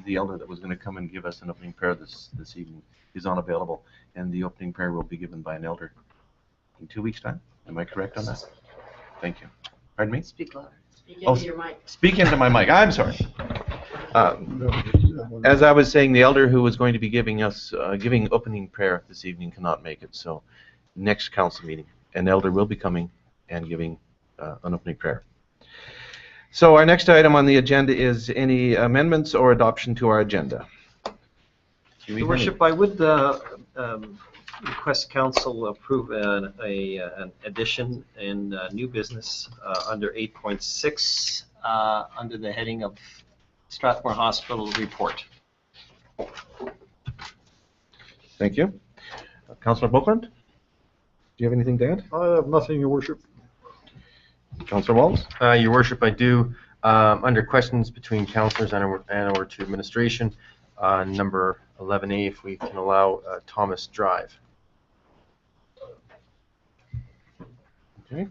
the elder that was going to come and give us an opening prayer this evening is unavailable, and the opening prayer will be given by an elder in 2 weeks' time. Am I correct on that? Thank you. Pardon me? Speak louder. Speak into your mic. Speak into my mic. I'm sorry. As I was saying, the elder who was going to be giving us giving opening prayer this evening cannot make it. So next council meeting, an elder will be coming and giving an opening prayer. So our next item on the agenda is any amendments or adoption to our agenda. Your Worship, I would request council approve an addition in new business under 8.6 under the heading of Strathmore Hospital report. Thank you. Councillor Boakland, do you have anything to add? I have nothing, Your Worship. Councillor Walls? Your Worship, I do. Under questions between councillors and or to administration, number 11A, if we can allow Thomas Drive. Okay.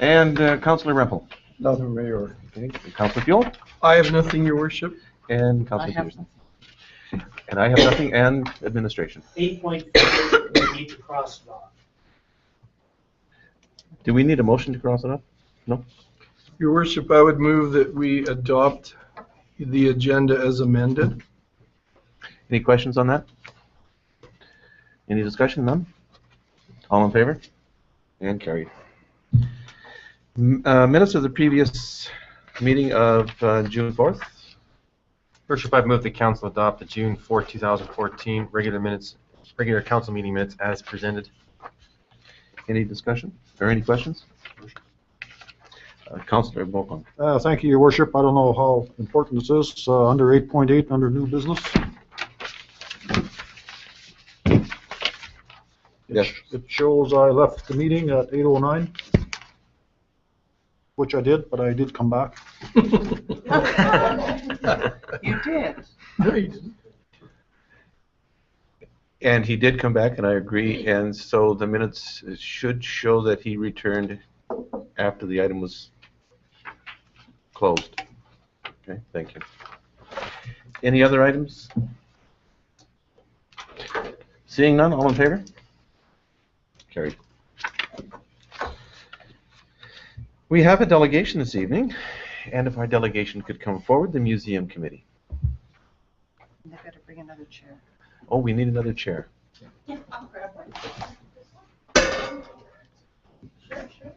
And Councillor Rempel? Nothing, Mayor. Okay. Councillor Fuel? I have nothing, Your Worship. And Councillor Peterson? And I have nothing, and administration. 8.4, we need to cross it off. Do we need a motion to cross it off? No? Your Worship, I would move that we adopt the agenda as amended. Any questions on that? Any discussion? None? All in favor? And carried. Minutes of the previous meeting of June 4th. Worship, I've moved the council adopt the June 4, 2014 regular council meeting minutes as presented. Any discussion or any questions? Councillor Boakland. Thank you, Your Worship. I don't know how important this is. Under 8.8, under new business. Yes. It shows I left the meeting at 8:09, which I did, but I did come back. You did. No, you didn't. And he did come back, and I agree. And so the minutes should show that he returned after the item was closed. Okay, thank you. Any other items? Seeing none, all in favor? Carried. We have a delegation this evening, and if our delegation could come forward, the museum committee. They've got to bring another chair. Oh, we need another chair. Yeah, I'll grab one. Sure, sure.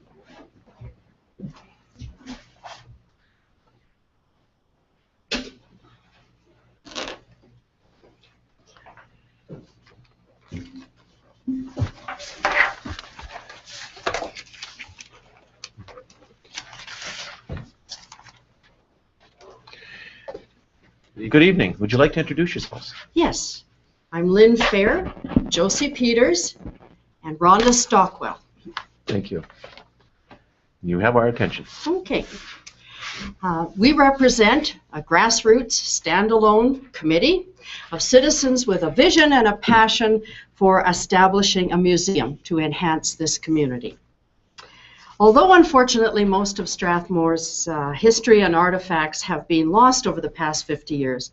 Good evening. Would you like to introduce yourselves? Yes, I'm Lynn Fair, Josie Peters, and Rhonda Stockwell. Thank you. You have our attention. Okay. We represent a grassroots, standalone committee of citizens with a vision and a passion for establishing a museum to enhance this community. Although unfortunately most of Strathmore's history and artifacts have been lost over the past 50 years,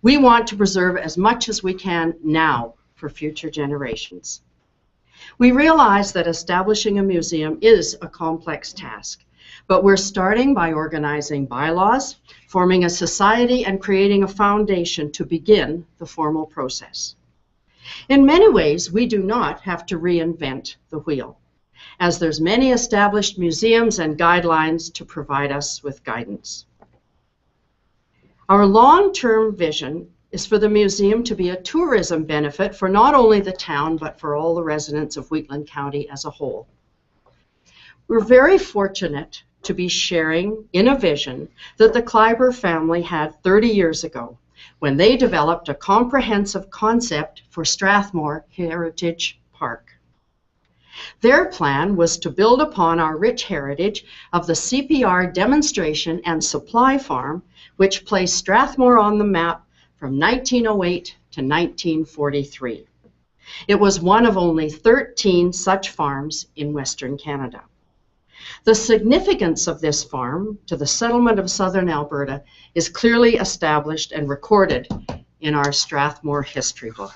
we want to preserve as much as we can now for future generations. We realize that establishing a museum is a complex task, but we're starting by organizing bylaws, forming a society, and creating a foundation to begin the formal process. In many ways, we do not have to reinvent the wheel, as there's many established museums and guidelines to provide us with guidance. Our long-term vision is for the museum to be a tourism benefit for not only the town, but for all the residents of Wheatland County as a whole. We're very fortunate to be sharing in a vision that the Kleiber family had 30 years ago when they developed a comprehensive concept for Strathmore Heritage Park. Their plan was to build upon our rich heritage of the CPR demonstration and supply farm, which placed Strathmore on the map from 1908 to 1943. It was one of only 13 such farms in Western Canada. The significance of this farm to the settlement of southern Alberta is clearly established and recorded in our Strathmore history book.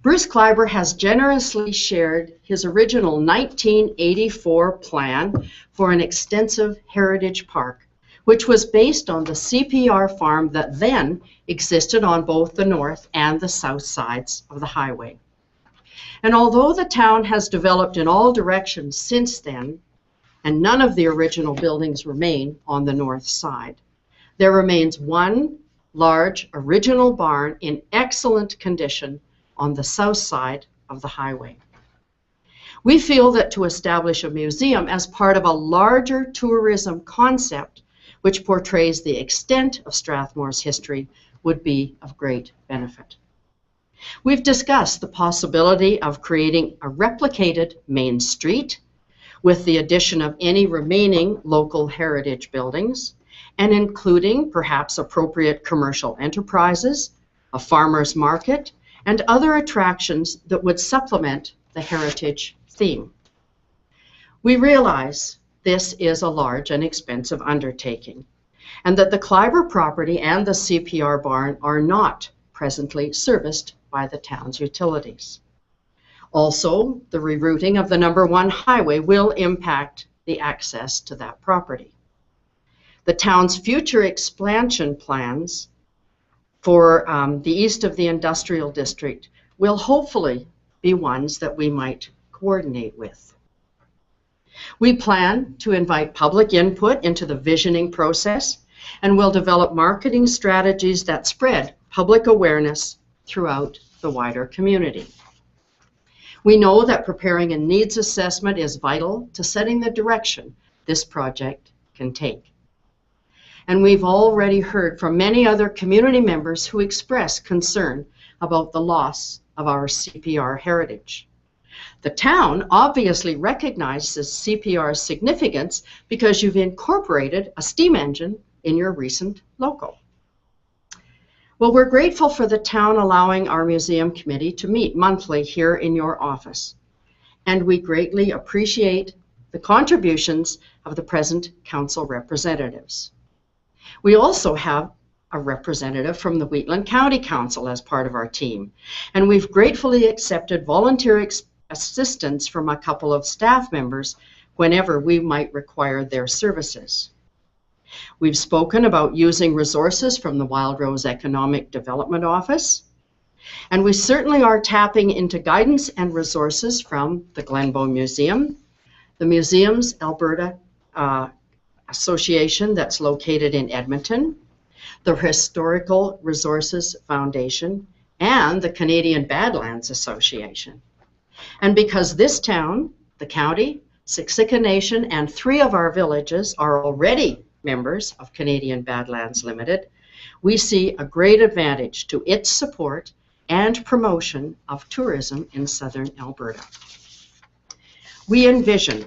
Bruce Kleiber has generously shared his original 1984 plan for an extensive heritage park, which was based on the CPR farm that then existed on both the north and the south sides of the highway. And although the town has developed in all directions since then, and none of the original buildings remain on the north side, there remains one large original barn in excellent condition on the south side of the highway. We feel that to establish a museum as part of a larger tourism concept which portrays the extent of Strathmore's history would be of great benefit. We've discussed the possibility of creating a replicated main street with the addition of any remaining local heritage buildings and including perhaps appropriate commercial enterprises, a farmer's market, and other attractions that would supplement the heritage theme. We realize this is a large and expensive undertaking, and that the Kleiber property and the CPR barn are not presently serviced by the town's utilities. Also, the rerouting of the number 1 highway will impact the access to that property. The town's future expansion plans for the east of the industrial district will hopefully be ones that we might coordinate with. We plan to invite public input into the visioning process and will develop marketing strategies that spread public awareness throughout the wider community. We know that preparing a needs assessment is vital to setting the direction this project can take. And we've already heard from many other community members who express concern about the loss of our CPR heritage. The town obviously recognizes CPR's significance because you've incorporated a steam engine in your recent logo. Well, we're grateful for the town allowing our museum committee to meet monthly here in your office, and we greatly appreciate the contributions of the present council representatives. We also have a representative from the Wheatland County Council as part of our team, and we've gratefully accepted volunteer assistance from a couple of staff members whenever we might require their services. We've spoken about using resources from the Wild Rose Economic Development Office, and we certainly are tapping into guidance and resources from the Glenbow Museum, the Museums Alberta Association that's located in Edmonton, the Historical Resources Foundation, and the Canadian Badlands Association. And because this town, the county, Siksika Nation, and 3 of our villages are already members of Canadian Badlands Limited, we see a great advantage to its support and promotion of tourism in southern Alberta. We envision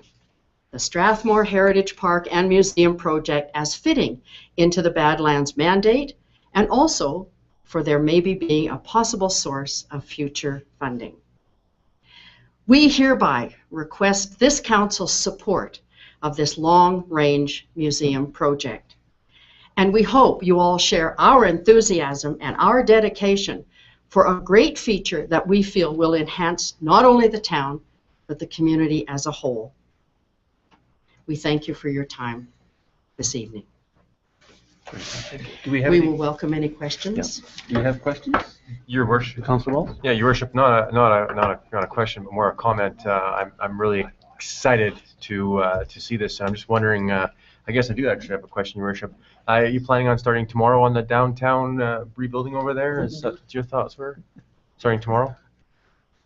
the Strathmore Heritage Park and Museum project as fitting into the Badlands mandate and also for there maybe being a possible source of future funding. We hereby request this council's support of this long-range museum project. And we hope you all share our enthusiasm and our dedication for a great feature that we feel will enhance not only the town, but the community as a whole. We thank you for your time this evening. Do we have We any? will welcome any questions. Do you have questions? Your worship. Councilor Walz? Yeah, Your Worship, not a question, but more a comment. I'm really excited to see this. I'm just wondering, I guess I do actually have a question, Your Worship. Are you planning on starting tomorrow on the downtown rebuilding over there? Is that what your thoughts were? Starting tomorrow?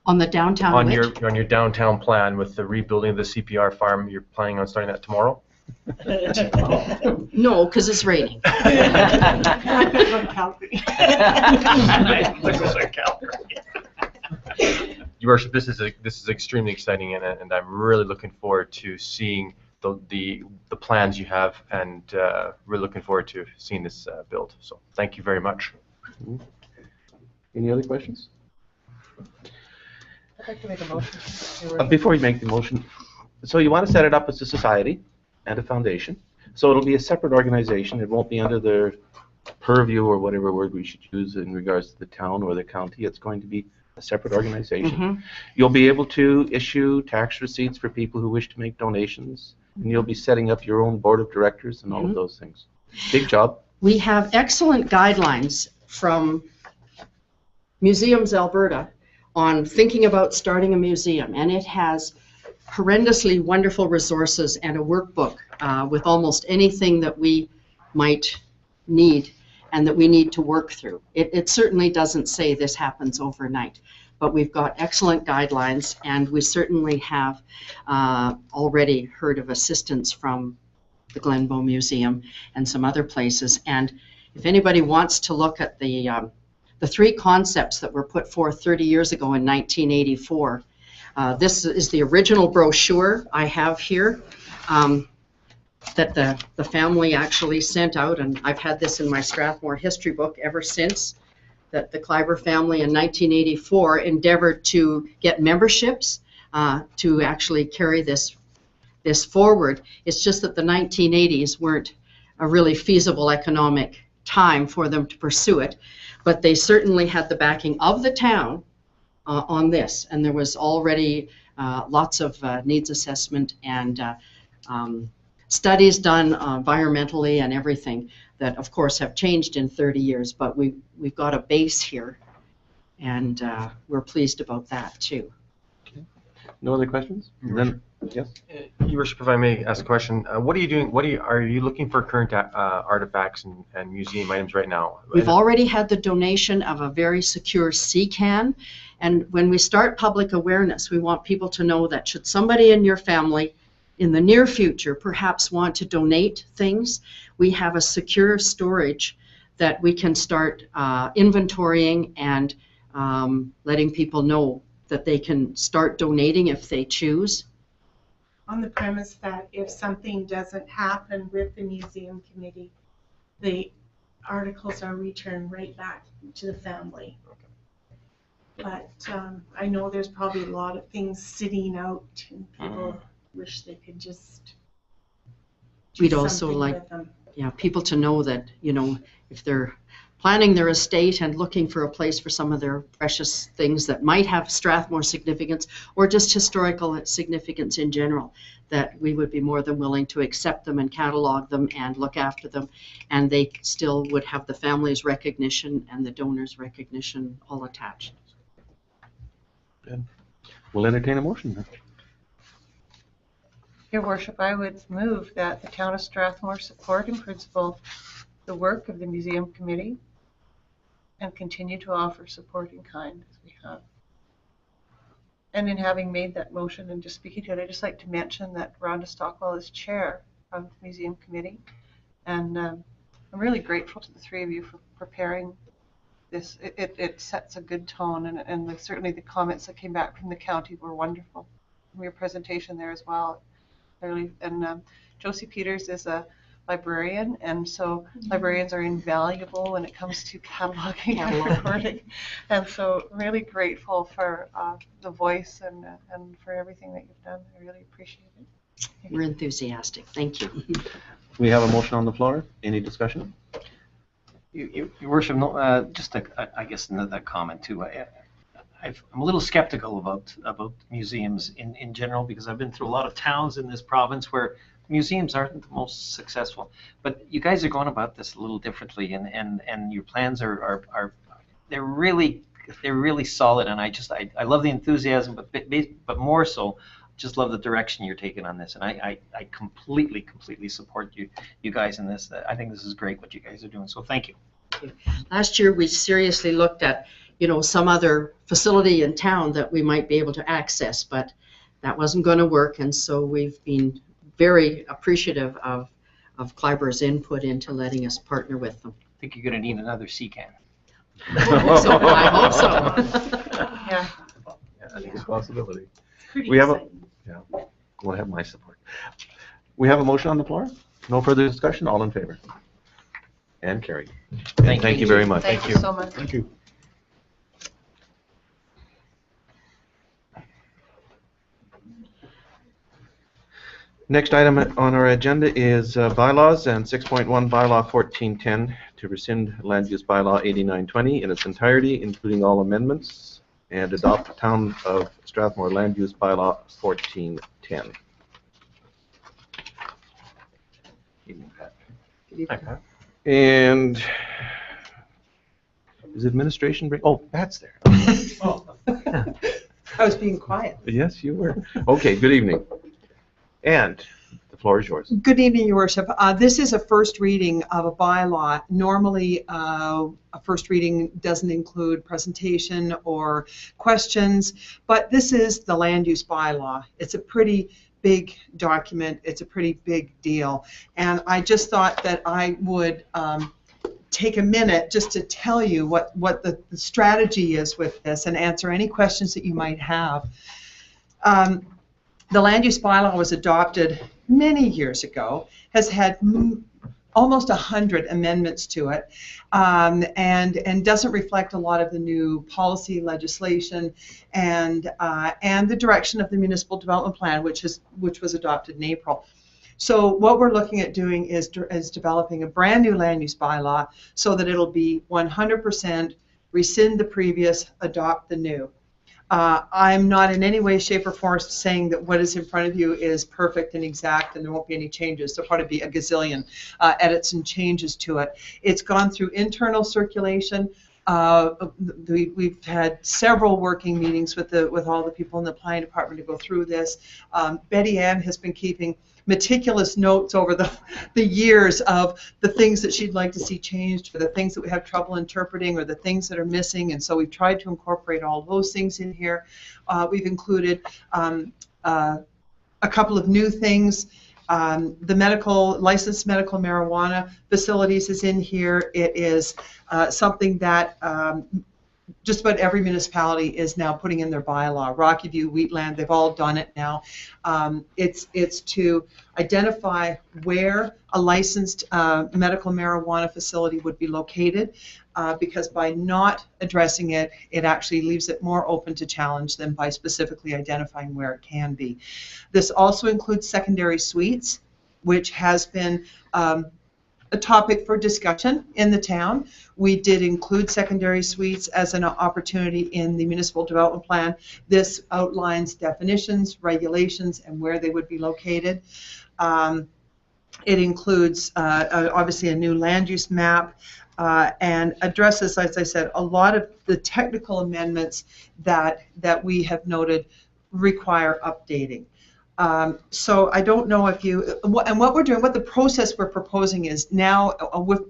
On the downtown On which? your downtown plan with the rebuilding of the CPR farm, you're planning on starting that tomorrow? No, because it's raining. Your Worship, this is extremely exciting, and I'm really looking forward to seeing the plans you have, and really looking forward to seeing this build. So thank you very much. Any other questions? I'd like to make a motion. Before you make the motion, so you want to set it up as a society and a foundation. So it'll be a separate organization. It won't be under their purview or whatever word we should use in regards to the town or the county. It's going to be a separate organization. Mhm. You'll be able to issue tax receipts for people who wish to make donations, and you'll be setting up your own board of directors and all of those things. Big job. We have excellent guidelines from Museums Alberta on thinking about starting a museum, and it has horrendously wonderful resources and a workbook with almost anything that we might need and that we need to work through. It certainly doesn't say this happens overnight, but we've got excellent guidelines, and we certainly have already heard of assistance from the Glenbow Museum and some other places. And if anybody wants to look at the 3 concepts that were put forth 30 years ago in 1984, this is the original brochure I have here that the family actually sent out, and I've had this in my Strathmore history book ever since, that the Kleiber family in 1984 endeavored to get memberships to actually carry this forward. It's just that the 1980s weren't a really feasible economic time for them to pursue it, but they certainly had the backing of the town on this, and there was already lots of needs assessment and studies done environmentally and everything that of course have changed in 30 years, but we've got a base here, and we're pleased about that too. No other questions? Then, yes? Your Worship, if I may ask a question, what are you doing, are you looking for current artifacts and museum items right now? We've already had the donation of a very secure sea can, and when we start public awareness, we want people to know that should somebody in your family in the near future perhaps want to donate things, we have a secure storage that we can start inventorying and letting people know that they can start donating if they choose. On the premise that if something doesn't happen with the museum committee, the articles are returned right back to the family. But I know there's probably a lot of things sitting out, and people wish they could just do We'd also something like with them. people to know that, if they're planning their estate and looking for a place for some of their precious things that might have Strathmore significance or just historical significance in general, that we would be more than willing to accept them and catalog them and look after them, and they still would have the family's recognition and the donor's recognition all attached. Good. We'll entertain a motion then. Your Worship, I would move that the town of Strathmore support in principle the work of the museum committee and continue to offer support in kind as we have. And in having made that motion and just speaking to it, I'd just like to mention that Rhonda Stockwell is chair of the museum committee, and I'm really grateful to the 3 of you for preparing this. It sets a good tone, and certainly the comments that came back from the county were wonderful from your presentation there as well. And Josie Peters is a librarian, and so librarians are invaluable when it comes to cataloging and recording. And so really grateful for the voice and for everything that you've done. I really appreciate it. We're enthusiastic. Thank you. We have a motion on the floor. Any discussion? Your Worship, just I guess another comment too. I'm a little skeptical about museums in general, because I've been through a lot of towns in this province where museums aren't the most successful. But you guys are going about this a little differently, and your plans are they're really solid, and I love the enthusiasm, but more so, just love the direction you're taking on this, and I completely support you guys in this. I think this is great what you guys are doing. So thank you. Last year, we seriously looked at, some other facility in town that we might be able to access, but that wasn't going to work, and so we've been very appreciative of Kleiber's input into letting us partner with them. I think you're going to need another sea can. I hope so. Yeah. That's a good possibility. Pretty We have exciting. We'll have my support. We have a motion on the floor. No further discussion. All in favor? And carried. Thank you very much. Thank you so much. Thank you. Next item on our agenda is bylaws and 6.1 bylaw 1410 to rescind land use bylaw 8920 in its entirety, including all amendments, and adopt the Town of Strathmore land use bylaw 1410. Evening, Pat. And is administration bring? Oh, Pat's there. I was being quiet. Yes, you were. Okay, good evening. And the floor is yours. Good evening, Your Worship. This is a first reading of a bylaw. Normally, a first reading doesn't include presentation or questions, but this is the land use bylaw. It's a pretty big document. It's a pretty big deal. And I just thought that I would take a minute just to tell you what the strategy is with this and answer any questions that you might have. The land use bylaw was adopted many years ago, has had almost 100 amendments to it, and doesn't reflect a lot of the new policy legislation and the direction of the municipal development plan, which was adopted in April. So what we're looking at doing is developing a brand new land use bylaw so that it'll be 100% rescind the previous, adopt the new. I'm not in any way, shape, or form saying that what is in front of you is perfect and exact and there won't be any changes. There'll probably be a gazillion edits and changes to it. It's gone through internal circulation. We've had several working meetings with all the people in the planning department to go through this. Betty Ann has been keeping meticulous notes over the years of the things that she'd like to see changed, or the things that we have trouble interpreting, or the things that are missing, and so we've tried to incorporate all those things in here. We've included a couple of new things. The licensed medical marijuana facilities is in here. It is something that just about every municipality is now putting in their bylaw. Rocky View, Wheatland, they've all done it now. It's to identify where a licensed medical marijuana facility would be located, because by not addressing it, it actually leaves it more open to challenge than by specifically identifying where it can be. This also includes secondary suites, which has been a topic for discussion in the town. We did include secondary suites as an opportunity in the municipal development plan. This outlines definitions, regulations, and where they would be located. It includes obviously a new land use map and addresses, as I said, a lot of the technical amendments that we have noted require updating. So I don't know if what we're doing, what the process we're proposing is now,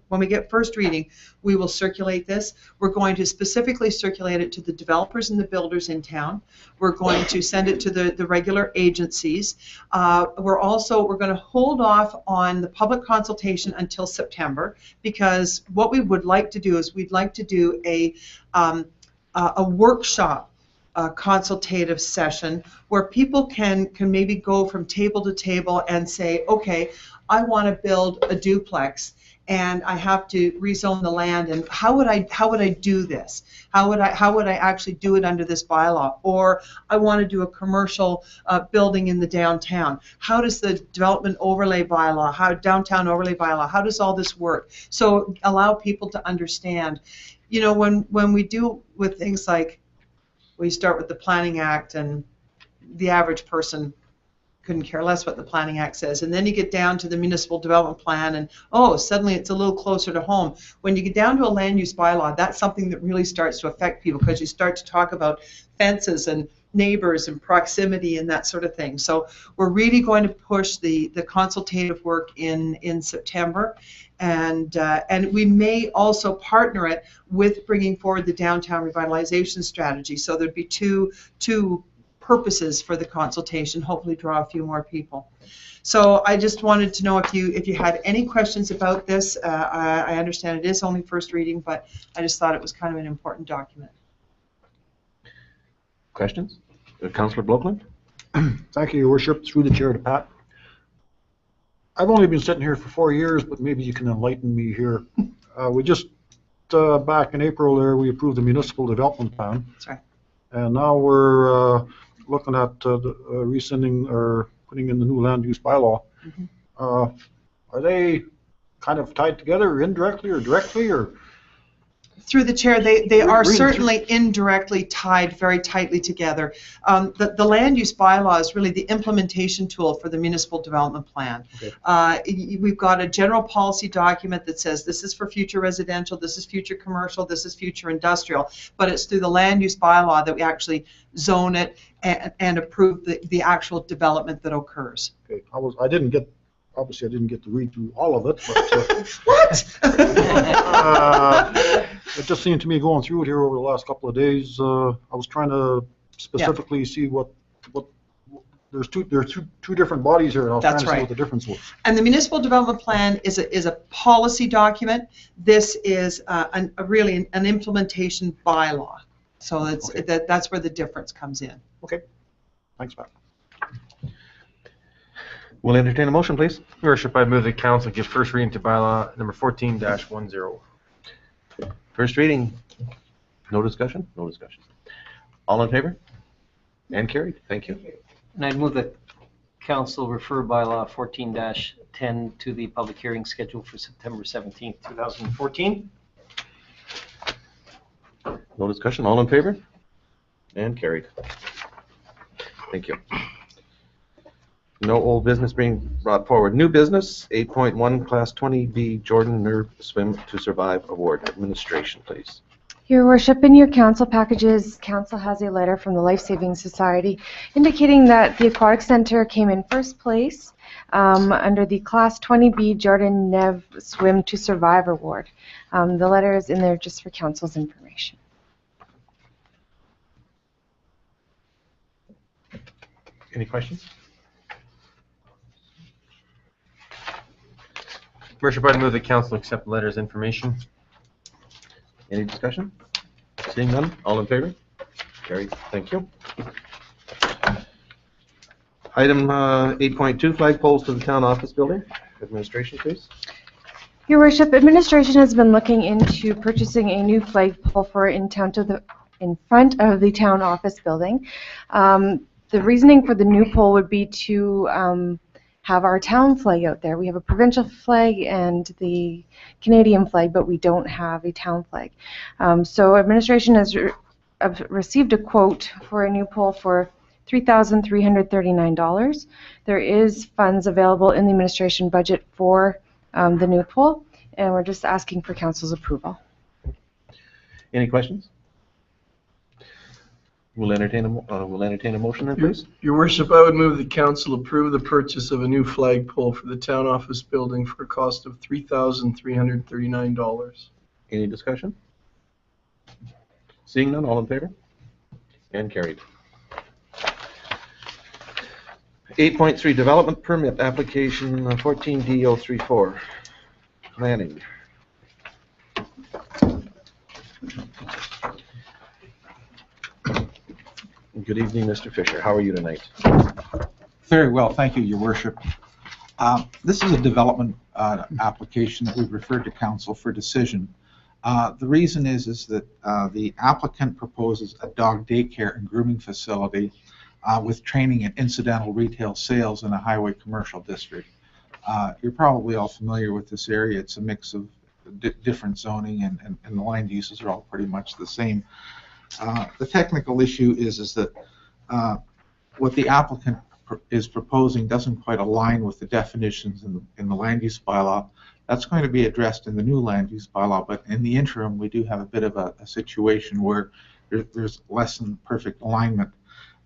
when we get first reading, we will circulate this. We're going to specifically circulate it to the developers and the builders in town. We're going to send it to the regular agencies. We're going to hold off on the public consultation until September, because what we would like to do is we'd like to do a workshop, a consultative session where people can maybe go from table to table and say, okay, I want to build a duplex and I have to rezone the land, and how would I do this? How would I actually do it under this bylaw? Or I want to do a commercial building in the downtown. How does the development overlay bylaw, downtown overlay bylaw, how does all this work? So allow people to understand. You know, when we do with things like, we start with the Planning Act, and the average person couldn't care less what the Planning Act says. And then you get down to the Municipal Development Plan, and suddenly it's a little closer to home. When you get down to a land use bylaw, that's something that really starts to affect people, because you start to talk about fences and neighbors and proximity and that sort of thing. So we're really going to push the consultative work in September. And we may also partner it with bringing forward the downtown revitalization strategy. So there'd be two purposes for the consultation, hopefully draw a few more people. So I just wanted to know if you had any questions about this. I understand it is only first reading, but I just thought it was kind of an important document. Questions? Councillor Blokeland? Thank you, Your Worship. Through the chair to Pat. I've only been sitting here for 4 years, but maybe you can enlighten me here. We just, back in April there, we approved the municipal development plan. That's right. And now we're looking at rescinding or putting in the new land use bylaw. Are they kind of tied together indirectly or directly, or? Through the chair, they are Reading through- certainly indirectly tied very tightly together. The land use bylaw is really the implementation tool for the municipal development plan. Okay. We've got a general policy document that says this is for future residential, this is future commercial, this is future industrial, but it's through the land use bylaw that we actually zone it and approve the actual development that occurs. Okay, obviously I didn't get to read through all of it, but What? it just seemed to me going through it here over the last couple of days, I was trying to specifically see what there's two different bodies here, and I was That's trying to see right. what the difference was. And the municipal development plan is a policy document. This is really an implementation bylaw. So that's where the difference comes in. Okay, thanks, Pat. We'll entertain a motion, please. Your Worship, I move the council give first reading to bylaw number 14-10. First reading. No discussion? No discussion. All in favor? And carried. Thank you. And I'd move that council refer bylaw 14-10 to the public hearing scheduled for September 17th, 2014. No discussion? All in favor? And carried. Thank you. No old business being brought forward. New business, 8.1, Class 20B Jordan Nerve Swim to Survive Award. Administration, please. Your Worship, in your council packages, council has a letter from the Life Saving Society indicating that the Aquatic Center came in first place under the Class 20B Jordan Nev Swim to Survive Award. The letter is in there just for council's information. Any questions? Worship, I move the council accept the letter's information. Any discussion? Seeing none, all in favor? Carried. Thank you. Item 8.2, flagpoles to the town office building. Administration, please. Your Worship, administration has been looking into purchasing a new flagpole for in front of the town office building. The reasoning for the new pole would be to have our town flag out there. We have a provincial flag and the Canadian flag, but we don't have a town flag. So administration has received a quote for a new pole for $3,339. There is funds available in the administration budget for the new pole, and we're just asking for council's approval. Any questions? We'll entertain a motion then, please. Your Worship, I would move the council approve the purchase of a new flagpole for the town office building for a cost of $3,339. Any discussion? Seeing none, all in favor? And carried. 8.3, development permit application 14D034. Planning. Good evening, Mr. Fisher. How are you tonight? Very well, thank you, Your Worship. This is a development application that we've referred to council for decision. The reason is that the applicant proposes a dog daycare and grooming facility with training and incidental retail sales in a highway commercial district. You're probably all familiar with this area. It's a mix of different zoning, and the land uses are all pretty much the same. The technical issue is that what the applicant is proposing doesn't quite align with the definitions in the land use bylaw. That's going to be addressed in the new land use bylaw, but in the interim we do have a bit of a situation where there's less than perfect alignment.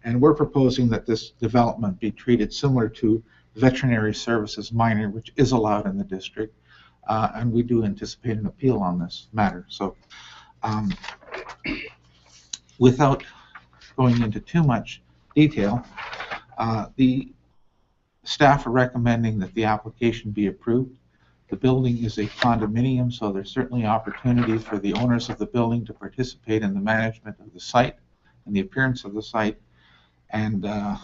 And we're proposing that this development be treated similar to veterinary services minor, which is allowed in the district, and we do anticipate an appeal on this matter. So without going into too much detail, the staff are recommending that the application be approved. The building is a condominium, so there's certainly opportunity for the owners of the building to participate in the management of the site and the appearance of the site. And I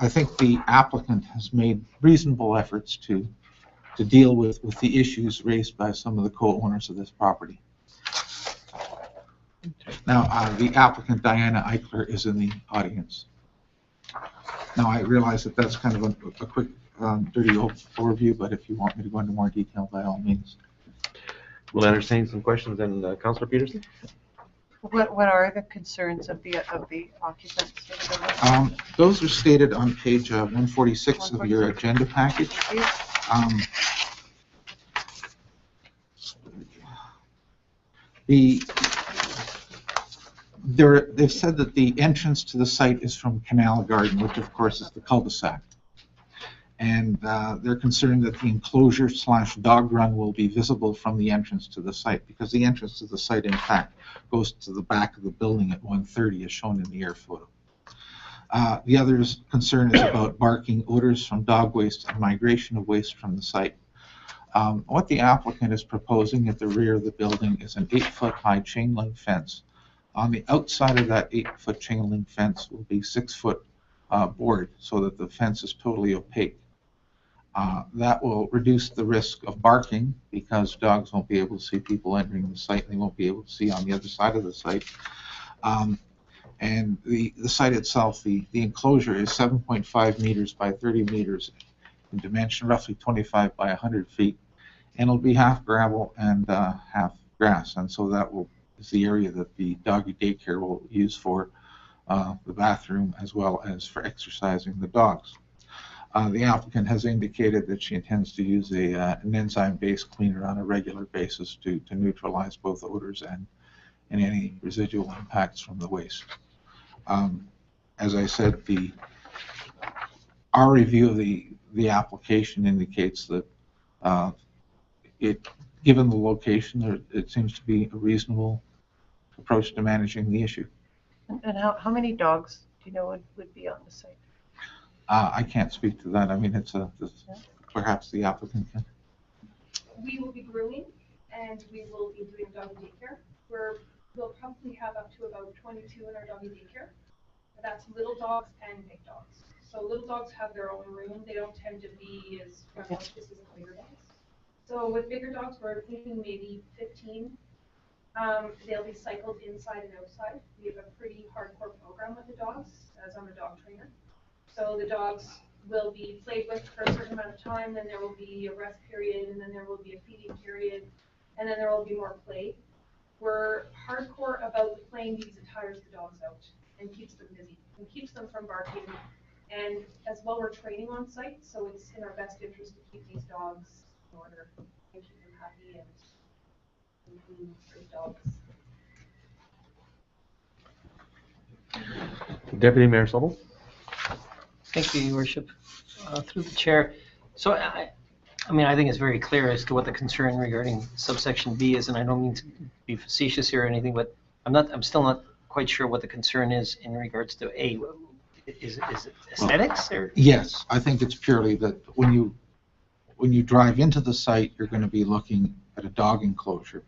think the applicant has made reasonable efforts to deal with the issues raised by some of the co-owners of this property. Now, the applicant, Diana Eichler, is in the audience. Now, I realize that that's kind of a quick, dirty overview, but if you want me to go into more detail, by all means. We'll entertain some questions, and Councillor Peterson? What are the concerns of the occupants of the building? Those are stated on page 146 of your agenda package. They've said that the entrance to the site is from Canal Garden, which of course is the cul-de-sac. And they're concerned that the enclosure / dog run will be visible from the entrance to the site, because the entrance to the site, in fact, goes to the back of the building at 1:30, as shown in the air photo. The other concern is about barking, odors from dog waste, and migration of waste from the site. What the applicant is proposing at the rear of the building is an 8-foot high chain link fence. On the outside of that 8-foot chain link fence will be 6-foot board, so that the fence is totally opaque. That will reduce the risk of barking, because dogs won't be able to see people entering the site, and they won't be able to see on the other side of the site. And the site itself, the enclosure is 7.5 meters by 30 meters in dimension, roughly 25 by 100 feet, and it'll be half gravel and half grass, and so that is the area that the doggy daycare will use for the bathroom as well as for exercising the dogs. The applicant has indicated that she intends to use an enzyme-based cleaner on a regular basis to neutralize both odors and any residual impacts from the waste. As I said, our review of the application indicates that given the location, it seems to be a reasonable approach to managing the issue. And how many dogs do you know would be on the site? I can't speak to that. I mean, perhaps the applicant can. We will be grooming, and we will be doing doggy daycare. We'll probably have up to about 22 in our doggy daycare. That's little dogs and big dogs. So little dogs have their own room. They don't tend to be as rambunctious as bigger dogs. So with bigger dogs, we're thinking maybe 15. They'll be cycled inside and outside. We have a pretty hardcore program with the dogs, as I'm a dog trainer. So the dogs will be played with for a certain amount of time, then there will be a rest period, and then there will be a feeding period, and then there will be more play. We're hardcore about the playing because it tires the dogs out and keeps them busy and keeps them from barking. And as well, we're training on site, so it's in our best interest to keep these dogs in order and keep them happy and clean for the dogs. Deputy Mayor Sobel? Thank you, Your Worship. Through the chair. So I think it's very clear as to what the concern regarding subsection B is, and I don't mean to be facetious here or anything, but I'm still not quite sure what the concern is in regards to A. Is it aesthetics or? Yes, I think it's purely that when you drive into the site, you're going to be looking at a dog enclosure,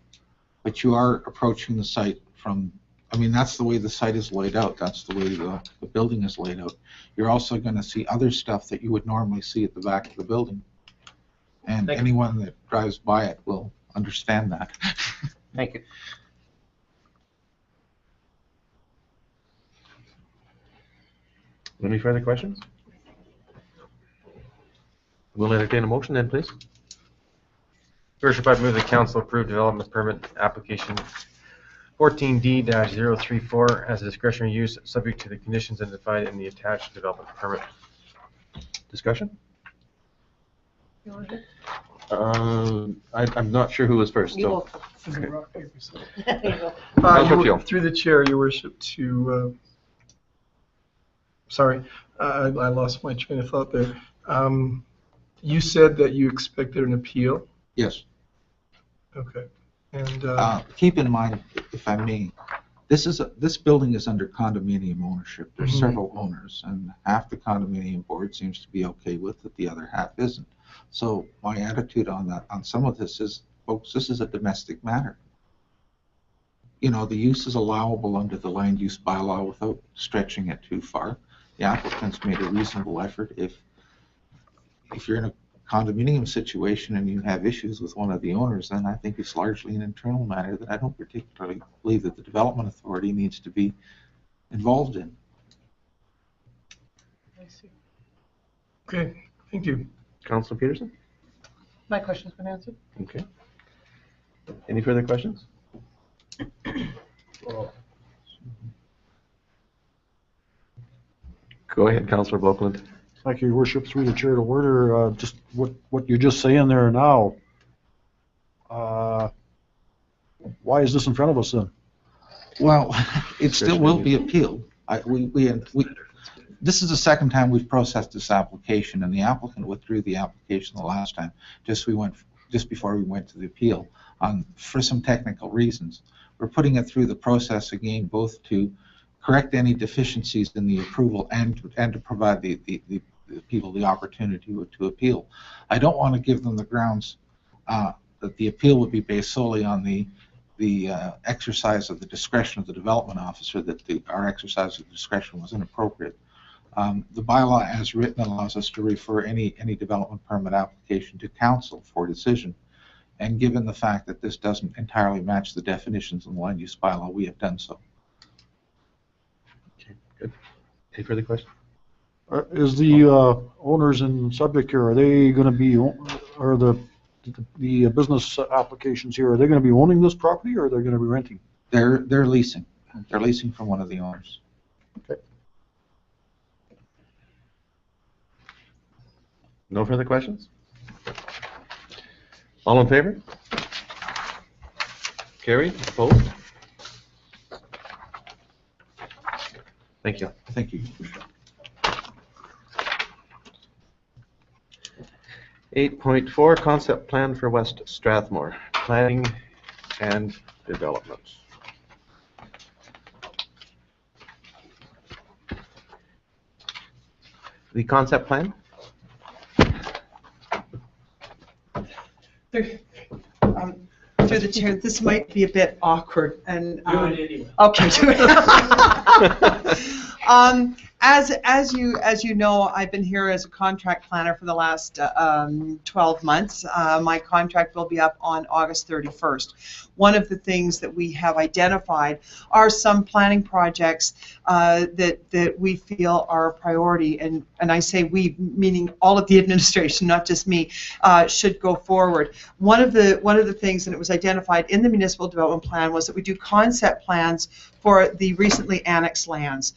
but you are approaching the site from. I mean, that's the way the site is laid out. That's the way the building is laid out. You're also going to see other stuff that you would normally see at the back of the building. And anyone that drives by it will understand that. Thank you. Any further questions? We'll entertain a motion then, please. Your Worship, I move the council approve development permit application 14D-034 as a discretionary use, subject to the conditions identified in the attached development permit. Discussion? I'm not sure who was first. So. Okay. Through the chair, Your Worship, sorry, I lost my train of thought there. You said that you expected an appeal? Yes. Okay. And keep in mind, if I may, this building is under condominium ownership. There's several owners, and half the condominium board seems to be okay with it, the other half isn't. So my attitude on some of this is, folks, this is a domestic matter. You know, the use is allowable under the land use bylaw without stretching it too far. The applicant's made a reasonable effort. If you're in a condominium situation and you have issues with one of the owners, then I think it's largely an internal matter that I don't particularly believe that the development authority needs to be involved in. I see. Okay, thank you. Councilor Peterson? My question's been answered. Okay. Any further questions? Go ahead, Councilor Boakland. Thank you, Your Worship, through the chair to order. Just what you're just saying there now. Why is this in front of us then? Well, it still will be appealed. This is the second time we've processed this application, and the applicant withdrew the application the last time, just before we went to the appeal, for some technical reasons. We're putting it through the process again, both to correct any deficiencies in the approval and to provide the people the opportunity to appeal. I don't want to give them the grounds that the appeal would be based solely on the exercise of the discretion of the development officer, that our exercise of discretion was inappropriate. The bylaw as written allows us to refer any development permit application to council for decision. And given the fact that this doesn't entirely match the definitions in the land use bylaw, we have done so. Okay, good. Any further questions? Is the owners in subject here, are they going to be, or the business applications here, are they going to be owning this property or are they going to be renting? They're leasing. They're leasing from one of the owners. Okay. No further questions? All in favor? Carried? Opposed? Thank you. Thank you. 8.4, concept plan for West Strathmore, planning and development. The concept plan? Through the chair, this might be a bit awkward, and Do it anyway. okay. As you know, I've been here as a contract planner for the last 12 months. My contract will be up on August 31st. One of the things that we have identified are some planning projects that we feel are a priority, and I say we, meaning all of the administration, not just me, should go forward. One of the things that it was identified in the municipal development plan was that we do concept plans for the recently annexed lands.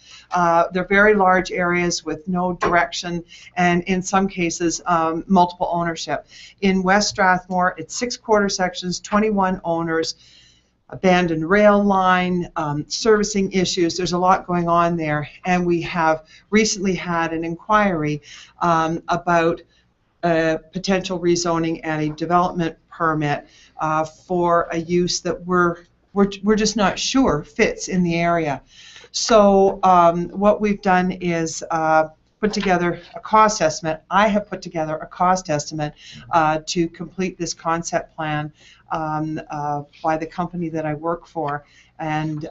They're very large areas with no direction, and in some cases, multiple ownership. In West Strathmore, it's 6 quarter sections, 21 owners, abandoned rail line, servicing issues. There's a lot going on there, and we have recently had an inquiry about potential rezoning and a development permit for a use that we're just not sure fits in the area. So what we've done is put together a cost estimate. I have put together a cost estimate to complete this concept plan by the company that I work for, and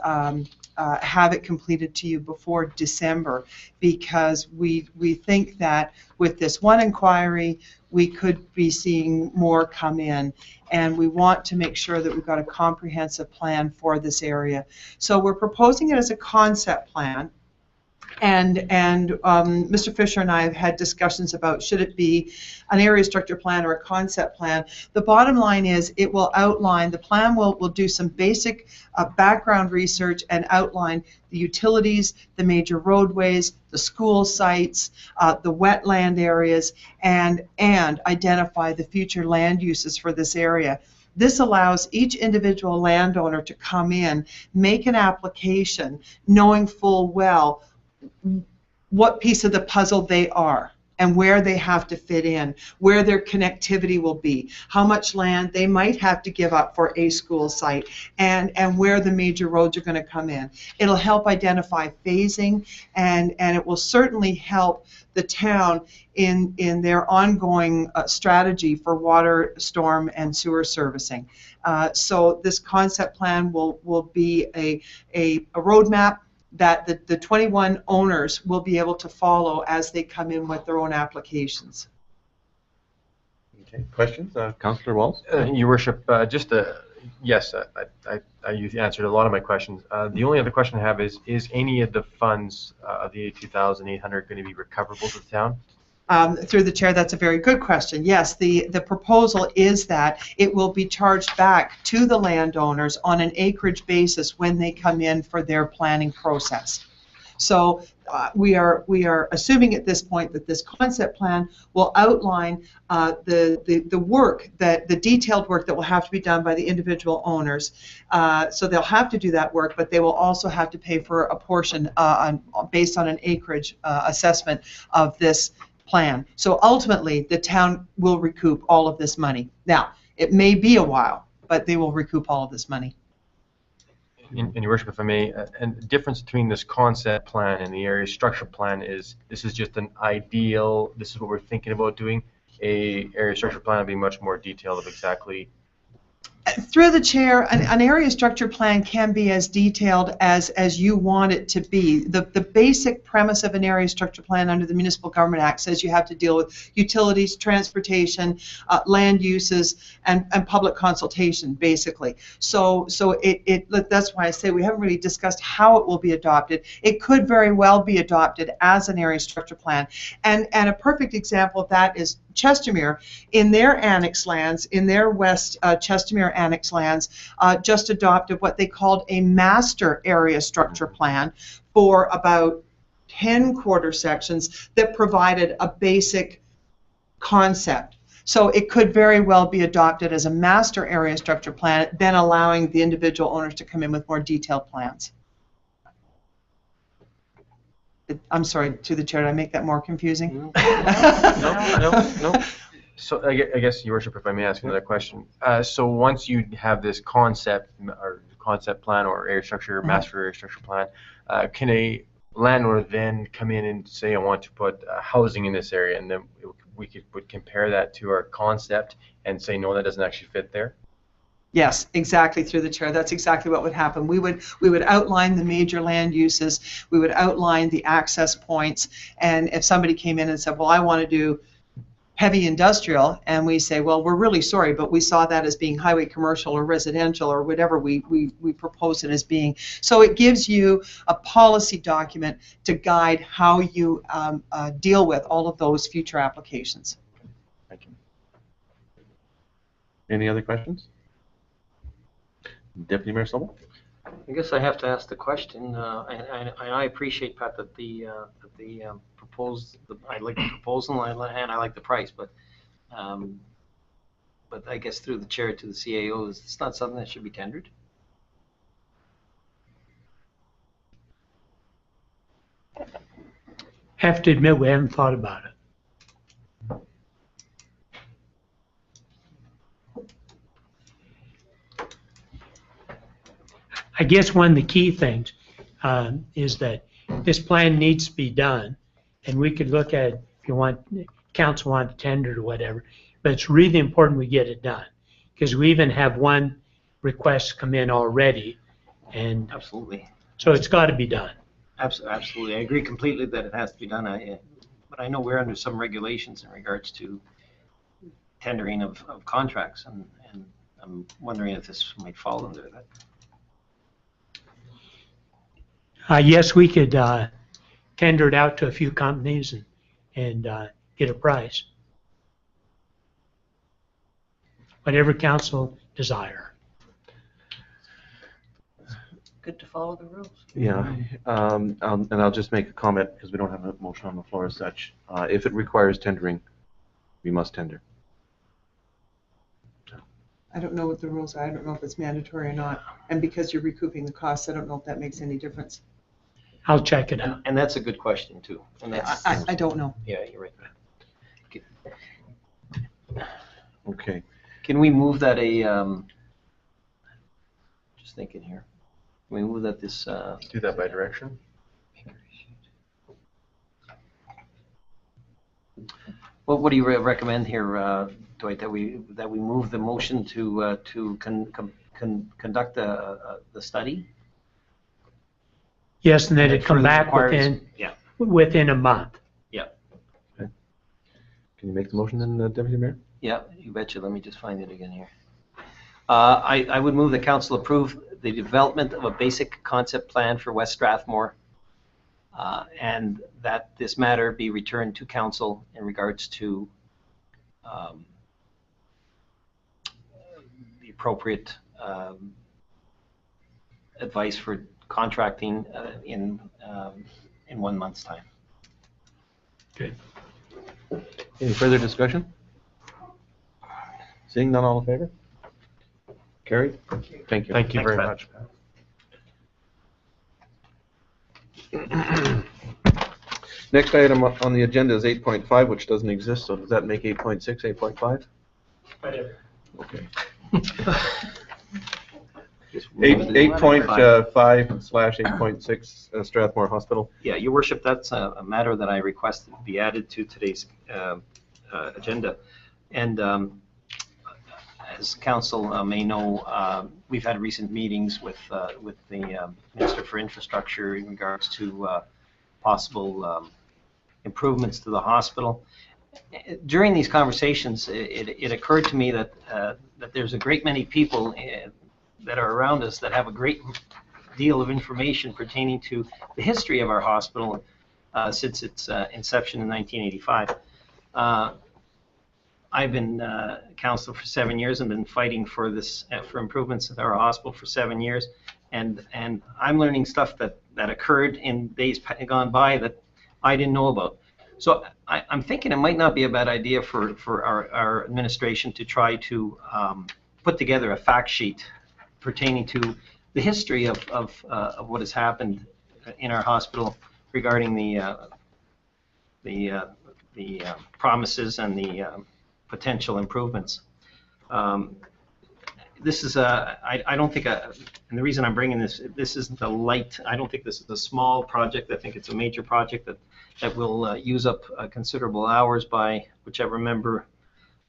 have it completed to you before December, because we think that with this one inquiry we could be seeing more come in, and we want to make sure that we've got a comprehensive plan for this area. So we're proposing it as a concept plan. And Mr. Fisher and I have had discussions about should it be an area structure plan or a concept plan. The bottom line is it will outline, the plan will do some basic background research and outline the utilities, the major roadways, the school sites, the wetland areas, and identify the future land uses for this area. This allows each individual landowner to come in, make an application, knowing full well what piece of the puzzle they are and where they have to fit in, where their connectivity will be, how much land they might have to give up for a school site, and where the major roads are going to come in. It'll help identify phasing, and it will certainly help the town in their ongoing strategy for water, storm, and sewer servicing. So this concept plan will be a roadmap that the 21 owners will be able to follow as they come in with their own applications. Okay, questions? Councillor Walz? Your Worship, just Yes, you answered a lot of my questions. The only other question I have is any of the funds of the 82,800 going to be recoverable to the town? Through the chair, that's a very good question. Yes, the proposal is that it will be charged back to the landowners on an acreage basis when they come in for their planning process. So we are assuming at this point that this concept plan will outline the work, the detailed work that will have to be done by the individual owners. So they'll have to do that work, but they will also have to pay for a portion based on an acreage assessment of this plan. So ultimately, the town will recoup all of this money. Now, it may be a while, but they will recoup all of this money. In Your Worship, if I may, and the difference between this concept plan and the area structure plan is this is just an ideal, this is what we're thinking about doing. A area structure plan will be much more detailed of exactly. Through the chair, an area structure plan can be as detailed as you want it to be. The basic premise of an area structure plan under the Municipal Government Act says you have to deal with utilities, transportation, land uses, and public consultation, basically. So that's why I say we haven't really discussed how it will be adopted. It could very well be adopted as an area structure plan. And a perfect example of that is Chestermere, in their annex lands, in their West Chestermere annex lands, just adopted what they called a master area structure plan for about 10 quarter sections that provided a basic concept. So it could very well be adopted as a master area structure plan, then allowing the individual owners to come in with more detailed plans. I'm sorry, to the chair, did I make that more confusing? No. So I guess, Your Worship, if I may ask another question. So once you have this concept plan or area structure, master area structure plan, can a landlord then come in and say, I want to put housing in this area, and then we would compare that to our concept and say, no, that doesn't actually fit there? Yes, exactly, through the chair. That's exactly what would happen. We would outline the major land uses. We would outline the access points. And if somebody came in and said, well, I want to do heavy industrial, and we say, well, we're really sorry, but we saw that as being highway commercial or residential or whatever we propose it as being. So it gives you a policy document to guide how you deal with all of those future applications. Thank you. Any other questions? Deputy Mayor Sobel? I guess I have to ask the question, and I appreciate, Pat, that the proposed, I like the proposal and I like the price, but I guess through the chair to the CAO, is this not something that should be tendered? Have to admit, we haven't thought about it. I guess one of the key things is that this plan needs to be done, and we could look at, if you want, council want to tender or whatever, but it's really important we get it done, because we even have one request come in already, and absolutely. So it's got to be done. Absolutely, I agree completely that it has to be done. But I know we're under some regulations in regards to tendering of contracts, and I'm wondering if this might fall under that. Yes, we could tender it out to a few companies and get a price. Whatever council desire. Good to follow the rules. Yeah, and I'll just make a comment because we don't have a motion on the floor as such. If it requires tendering, we must tender. I don't know what the rules are. I don't know if it's mandatory or not. And because you're recouping the costs, I don't know if that makes any difference. I'll check it out. And that's a good question too. And that's, I don't know. Yeah, you're right. Okay. Can we move that just thinking here. Can we move that this... Do that by direction? Well, what do you recommend here, Dwight, that we move the motion to conduct the study? Yes, and then it come back within a month. Yeah. Okay. Can you make the motion then, Deputy Mayor? Yeah, you betcha. Let me just find it again here. I would move the council approve the development of a basic concept plan for West Strathmore, and that this matter be returned to council in regards to the appropriate advice for contracting in 1 month's time. Any further discussion? Seeing none, all in favor? Carried? Thank you. Thank you Thanks, very Pat. much. Next item on the agenda is 8.5, which doesn't exist, so does that make 8.6, 8.5? Whatever. Okay. 8.5/8.6 Strathmore Hospital. Yeah, Your Worship, that's a matter that I requested be added to today's agenda. And as council may know, we've had recent meetings with the Minister for Infrastructure in regards to possible improvements to the hospital. During these conversations, it occurred to me that there's a great many people that are around us that have a great deal of information pertaining to the history of our hospital since its inception in 1985. I've been councillor for 7 years and been fighting for for improvements at our hospital for 7 years, and I'm learning stuff that occurred in days gone by that I didn't know about. So I'm thinking it might not be a bad idea for our administration to try to put together a fact sheet pertaining to the history of what has happened in our hospital regarding the promises and the potential improvements. This is I don't think, and the reason I'm bringing this isn't a light, I don't think this is a small project. I think it's a major project that will use up considerable hours by whichever member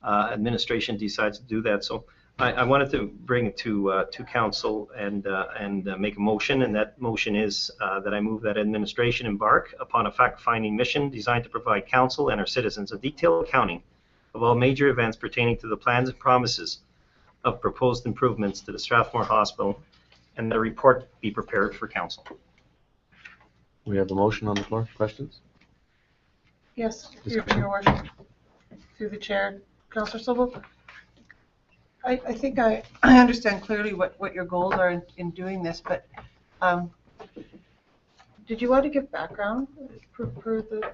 administration decides to do that. So I wanted to bring it to council and make a motion, and that motion is that I move that administration embark upon a fact-finding mission designed to provide council and our citizens a detailed accounting of all major events pertaining to the plans and promises of proposed improvements to the Strathmore Hospital, and the report be prepared for council. We have a motion on the floor. Questions? Yes, Your Worship. Through the chair, Councillor Sobel. I think I understand clearly what your goals are in doing this, but did you want to give background for the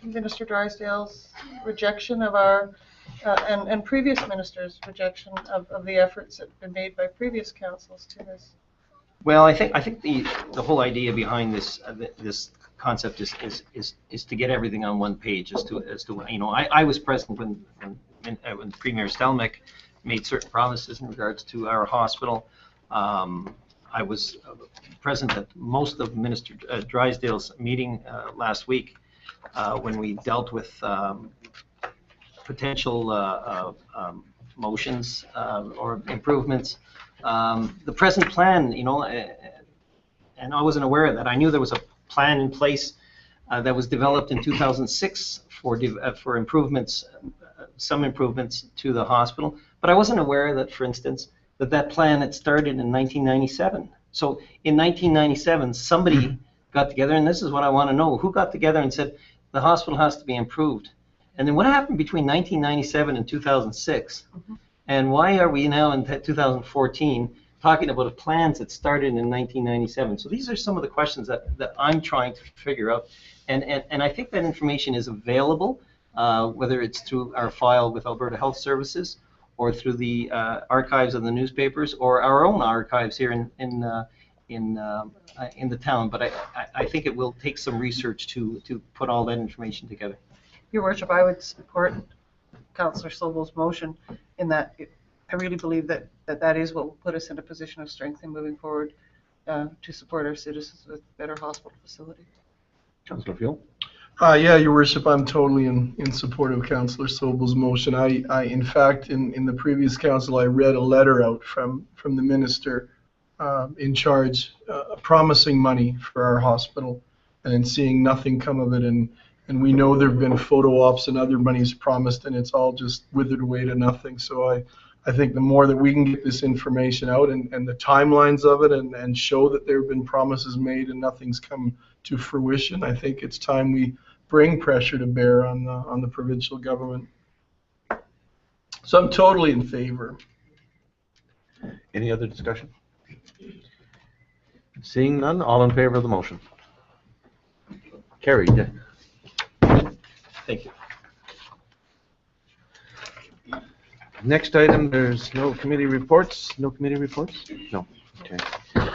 Minister Drysdale's rejection of our and previous ministers' rejection of the efforts that have been made by previous councils to this? Well, I think the whole idea behind this concept is to get everything on one page. As to you know, I was present when Premier Stelmach made certain promises in regards to our hospital. I was present at most of Minister Drysdale's meeting last week when we dealt with potential motions or improvements. The present plan, you know, and I wasn't aware of that. I knew there was a plan in place that was developed in 2006 for improvements, some improvements to the hospital, but I wasn't aware that, for instance, that plan had started in 1997. So in 1997, somebody got together, and this is what I want to know: who got together and said the hospital has to be improved? And then what happened between 1997 and 2006? And why are we now in 2014 talking about plans that started in 1997? So these are some of the questions that I'm trying to figure out. And I think that information is available, whether it's through our file with Alberta Health Services or through the archives of the newspapers or our own archives here in the town. But I think it will take some research to put all that information together. Your Worship, I would support Councillor Sobel's motion in that I really believe that is what will put us in a position of strength in moving forward to support our citizens with better hospital facilities. Councillor Field? Yeah, Your Worship, I'm totally in support of Councillor Sobel's motion. I in fact, in the previous council, I read a letter out from the minister in charge promising money for our hospital, and then seeing nothing come of it. And we know there have been photo ops and other monies promised, and it's all just withered away to nothing. So I think the more that we can get this information out and the timelines of it and show that there have been promises made and nothing's come to fruition, I think it's time we bring pressure to bear on the provincial government. So I'm totally in favor. Any other discussion? Seeing none, all in favor of the motion? Carried. Thank you. Next item, there's no committee reports. No committee reports? No. Okay.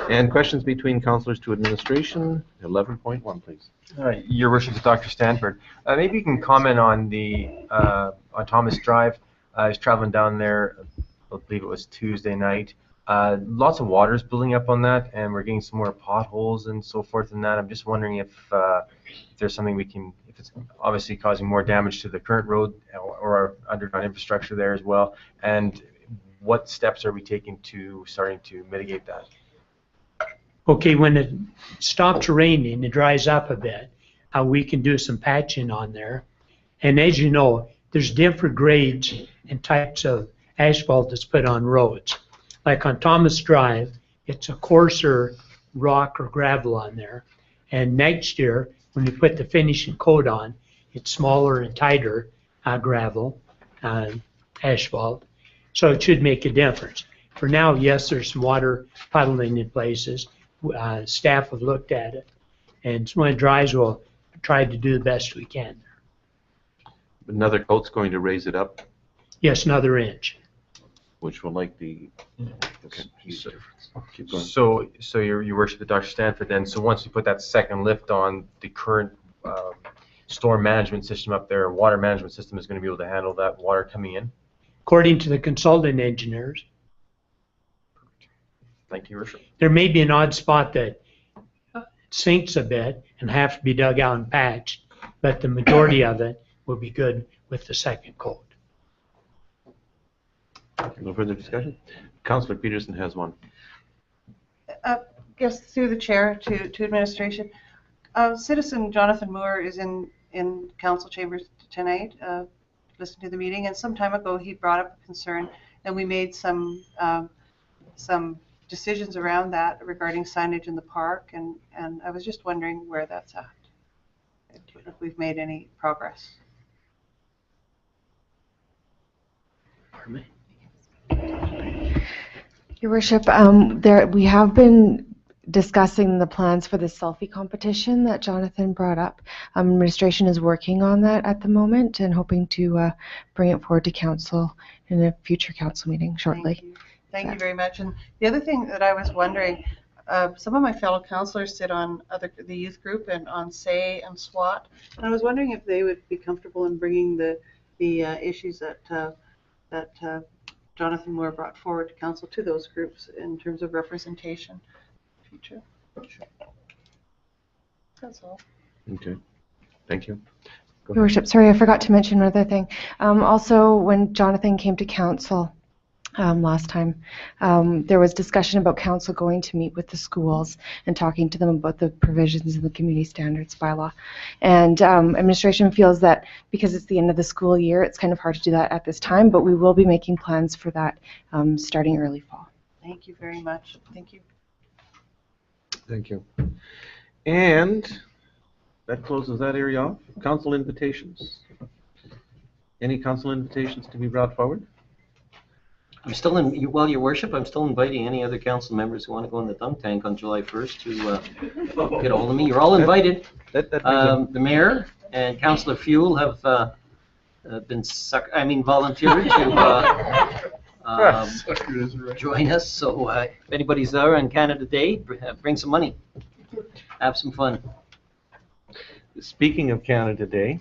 And questions between councillors to administration, 11.1, please. Your Worship, Dr. Stanford, maybe you can comment on the on Thomas Drive. I was traveling down there, I believe it was Tuesday night. Lots of water is building up on that, and we're getting some more potholes and so forth in that. I'm just wondering if there's something we can, if it's obviously causing more damage to the current road or our underground infrastructure there as well, and what steps are we taking to starting to mitigate that? Okay, when it stops raining, it dries up a bit, we can do some patching on there. And as you know, there's different grades and types of asphalt that's put on roads. Like on Thomas Drive, it's a coarser rock or gravel on there. And next year, when you put the finishing coat on, it's smaller and tighter gravel, asphalt. So it should make a difference. For now, yes, there's some water puddling in places. Staff have looked at it. And when it dries, we'll try to do the best we can. Another coat's going to raise it up, Yes, another inch. which will likely. Okay. Keep going. So your Worship, Dr. Stanford, then, so once you put that second lift on, the current storm management system up there, water management system is going to be able to handle that water coming in? According to the consultant engineers, Thank you, Your Worship. there may be an odd spot that sinks a bit and have to be dug out and patched, but the majority of it will be good with the second coat. No further discussion? Councillor Peterson has one. Yes, through the chair to administration. Citizen Jonathan Moore is in council chambers tonight, listening to the meeting, and some time ago he brought up a concern, and we made some decisions around that regarding signage in the park, and I was just wondering where that's at, if we've made any progress. Pardon me? Your Worship, we have been discussing the plans for the selfie competition that Jonathan brought up. Administration is working on that at the moment and hoping to bring it forward to council in a future council meeting shortly. Thank you very much. And the other thing that I was wondering, some of my fellow councillors sit on the youth group and on SAY and SWAT, and I was wondering if they would be comfortable in bringing the issues that Jonathan Moore brought forward to council to those groups in terms of representation. Future. That's all. Okay. Thank you. Go Your Worship, sorry, I forgot to mention another thing. Also, when Jonathan came to council last time, there was discussion about council going to meet with the schools and talking to them about the provisions of the community standards bylaw. And administration feels that because it's the end of the school year, it's kind of hard to do that at this time, but we will be making plans for that starting early fall. Thank you very much. Thank you. Thank you. And that closes that area off. Council invitations. Any council invitations to be brought forward? I'm still in, well, Your Worship, I'm still inviting any other council members who want to go in the dunk tank on July 1st to get a hold of me. You're all invited. The mayor and Councillor Fuel have been volunteered to join us. So if anybody's there on Canada Day, bring some money. Have some fun. Speaking of Canada Day,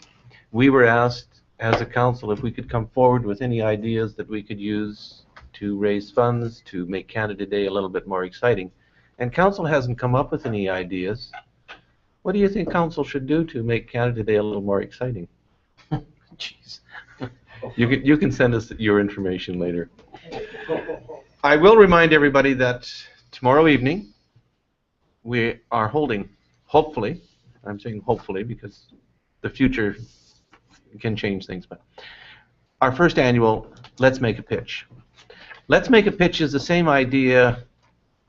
we were asked as a council if we could come forward with any ideas that we could use to raise funds to make Canada Day a little bit more exciting. And council hasn't come up with any ideas. What do you think council should do to make Canada Day a little more exciting? Jeez. You can send us your information later. I will remind everybody that tomorrow evening we are holding, hopefully, I'm saying hopefully because the future can change things, but our first annual Let's Make a Pitch. Let's Make a Pitch is the same idea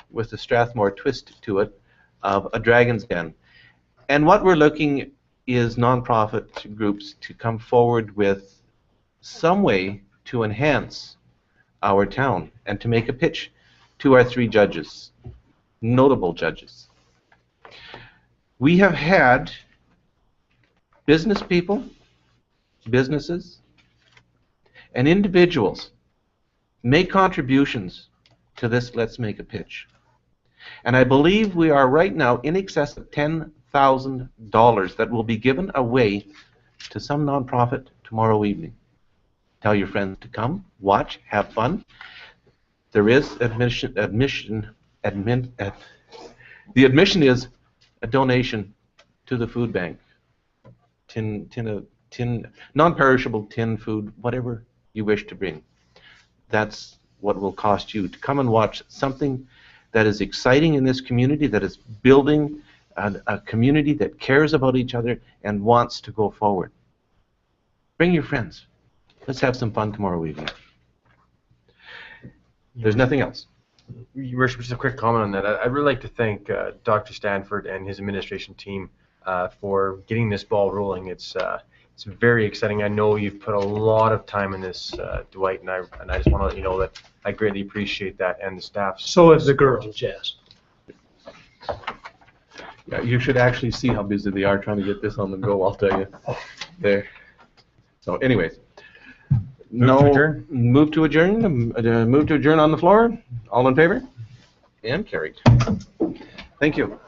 with the Strathmore twist to it of a Dragon's Den. And what we're looking is nonprofit groups to come forward with some way to enhance our town and to make a pitch to our 3 judges, notable judges. We have had business people, businesses, and individuals make contributions to this Let's Make a Pitch. And I believe we are right now in excess of $10,000 that will be given away to some nonprofit tomorrow evening. Tell your friends to come, watch, have fun. There is the admission is a donation to the food bank. Non-perishable tin food, whatever you wish to bring. That's what it will cost you to come and watch something that is exciting in this community, that is building a community that cares about each other and wants to go forward. Bring your friends. Let's have some fun tomorrow evening. There's nothing else. Your Worship, just a quick comment on that. I'd really like to thank Dr. Stanford and his administration team for getting this ball rolling. It's very exciting. I know you've put a lot of time in this, Dwight, and I just want to let you know that I greatly appreciate that, and the staff. So have the girls, yes. Yeah, you should actually see how busy they are trying to get this on the go, I'll tell you. There. So anyways. Move to adjourn? Move to adjourn. Move to adjourn on the floor. All in favor? And carried. Thank you.